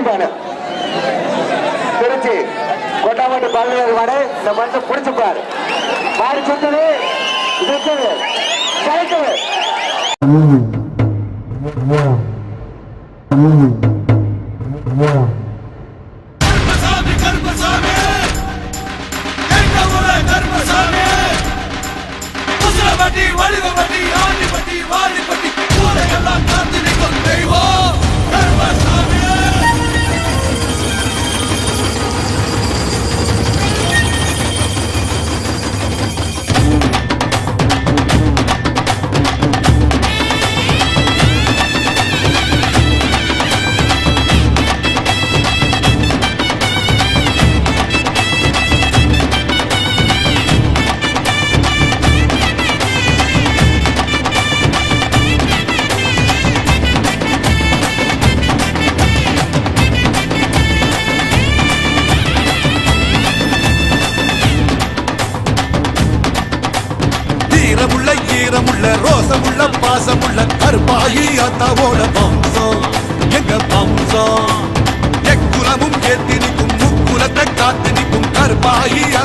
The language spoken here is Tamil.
பானு திருச்சி கொட்டாமட்டி பழனி மாடு இந்த மண்ணை பிடிச்சுப்பாரு மாடு சுத்தது இருக்குது கிடைக்குது ஈரமுள்ள ரோசமுள்ள பாசமுள்ள கருப்பாயி அத்தாவோட வம்சம் எங்க வம்சம் எக்குலமும் ஏத்தி நிற்கும் முக்குலத்தை காத்து நிற்கும் கருப்பாயி